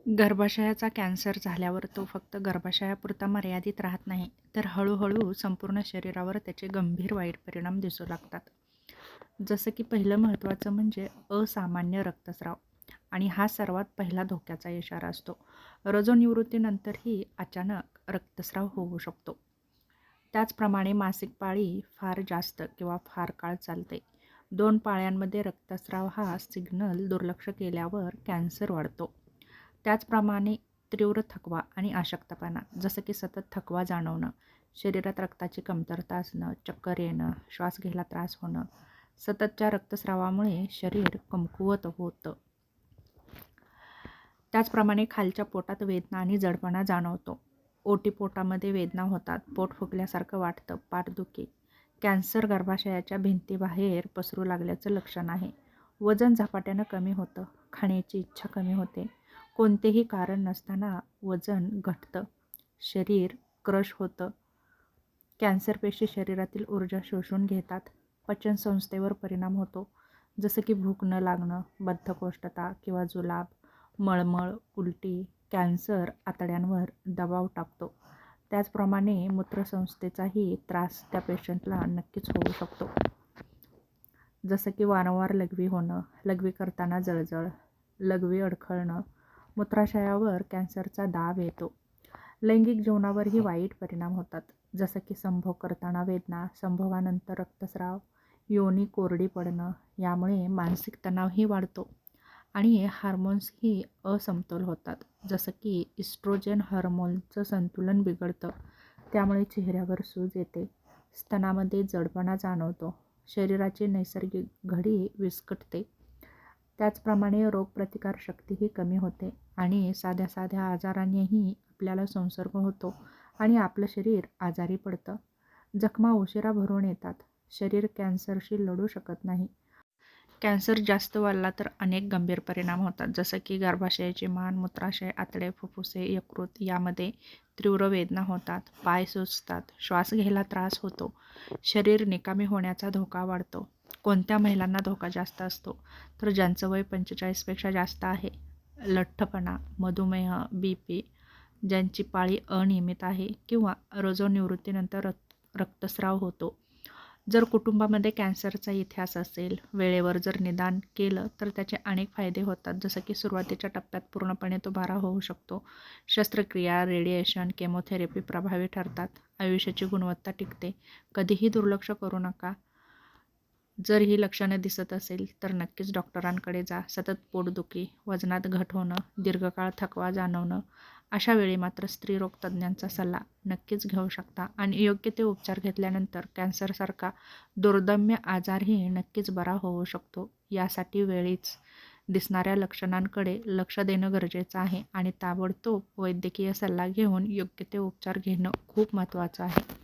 गर्भाशयाचा cancer झाल्यावर तो फक्त गर्भाशयापुरता मर्यादित राहत नाही, तर हळूहळू संपूर्ण शरीरावर त्याचे गंभीर वाईट परिणाम दिसू लागतात. जसं की पहिलं महत्त्वाचं म्हणजे असामान्य रक्तस्राव, आणि हा सर्वात पहिला धोक्याचा इशारा असतो. रजोनिवृत्तीनंतरही अचानक रक्तस्राव होऊ शकतो. त्याचप्रमाणे मासिक पाळी फार जास्त किंवा फार काळ चालते. 2 पाळ्यांमध्ये रक्तस्राव हा सिग्नल दुर्लक्ष केल्यावर कॅन्सर वाढतो. त्याचप्रमाणे तीव्र थकवा आणि अशक्तपणा, जसं की सतत थकवा जाणवणं, शरीरात रक्ताची कमतरता असणं, चक्कर येणं, श्वास घ्यायला त्रास होणं, सततच्या रक्तस्रावामुळे शरीर कमकुवत होतं. त्याचप्रमाणे खालच्या पोटात वेदना आणि जडपणा जाणवतो. ओटीपोटामध्ये वेदना होतात, पोट फुगल्यासारखं वाटतं, पाठदुखी. कॅन्सर गर्भाशयाच्या भिंतीबाहेर पसरू लागल्याचं लक्षण आहे. वजन झपाट्यानं कमी होतं, खाण्याची इच्छा कमी होते, कोणतेही कारण नसताना वजन घटतं, शरीर क्रश होतं, कॅन्सर पेशी शरीरातील ऊर्जा शोषून घेतात, पचनसंस्थेवर परिणाम होतो, जसं की भूक न लागणं, बद्धकोष्ठता किंवा जुलाब, मळमळ, उलटी. कॅन्सर आतड्यांवर दबाव टाकतो. त्याचप्रमाणे मूत्रसंस्थेचाही त्रास त्या पेशंटला नक्कीच होऊ शकतो, जसं की वारंवार लघवी होणं, लघवी करताना जळजळ, लघवी अडखळणं. मूत्राशयावर कॅन्सरचा दाब येतो. लैंगिक जीवनावरही वाईट परिणाम होतात, जसं की संभोग करताना वेदना, संभोगानंतर रक्तस्राव, योनी कोरडी पडणं. यामुळे मानसिक तणावही वाढतो आणि हार्मोन्सही असमतोल होतात, जसं की इस्ट्रोजेन हार्मोनचं संतुलन बिघडतं. त्यामुळे चेहऱ्यावर सूज येते, स्तनामध्ये जडपणा जाणवतो, शरीराची नैसर्गिक घडी विस्कटते. त्याचप्रमाणे रोगप्रतिकारशक्तीही कमी होते आणि साध्या साध्या आजारांनीही आपल्याला संसर्ग होतो आणि आपलं शरीर आजारी पडतं. जखमा उशिरा भरून येतात, शरीर कॅन्सरशी लढू शकत नाही. कॅन्सर जास्त वाढला तर अनेक गंभीर परिणाम होतात, जसं की गर्भाशयाची मान, मूत्राशय, आतडे, फुफ्फुसे, यकृत यामध्ये तीव्र वेदना होतात, पाय सुजतात, श्वास घ्यायला त्रास होतो, शरीर निकामी होण्याचा धोका वाढतो. कोणत्या महिलांना धोका जास्त असतो, तर ज्यांचं वय 45पेक्षा जास्त आहे, लठ्ठपणा, मधुमेह, BP, ज्यांची पाळी अनियमित आहे किंवा रजोनिवृत्तीनंतर रक्तस्राव होतो. जर कुटुंबामध्ये कॅन्सरचा इतिहास असेल, वेळेवर जर निदान केलं तर त्याचे अनेक फायदे होतात, जसं की सुरुवातीच्या टप्प्यात पूर्णपणे तो बरा होऊ शकतो. शस्त्रक्रिया, रेडिएशन, केमोथेरपी प्रभावी ठरतात. आयुष्याची गुणवत्ता टिकते. कधीही दुर्लक्ष करू नका. जर ही लक्षणं दिसत असेल तर नक्कीच डॉक्टरांकडे जा. सतत पोटदुखी, वजनात घट होणं, दीर्घकाळ थकवा जाणवणं, अशा वेळी मात्र स्त्रीरोग तज्ज्ञांचा सल्ला नक्कीच घेऊ शकता आणि योग्य ते उपचार घेतल्यानंतर कॅन्सरसारखा दुर्दम्य आजारही नक्कीच बरा होऊ शकतो. यासाठी वेळीच दिसणाऱ्या लक्षणांकडे लक्ष देणं गरजेचं आहे आणि ताबडतोब वैद्यकीय सल्ला घेऊन योग्य ते उपचार घेणं खूप महत्त्वाचं आहे.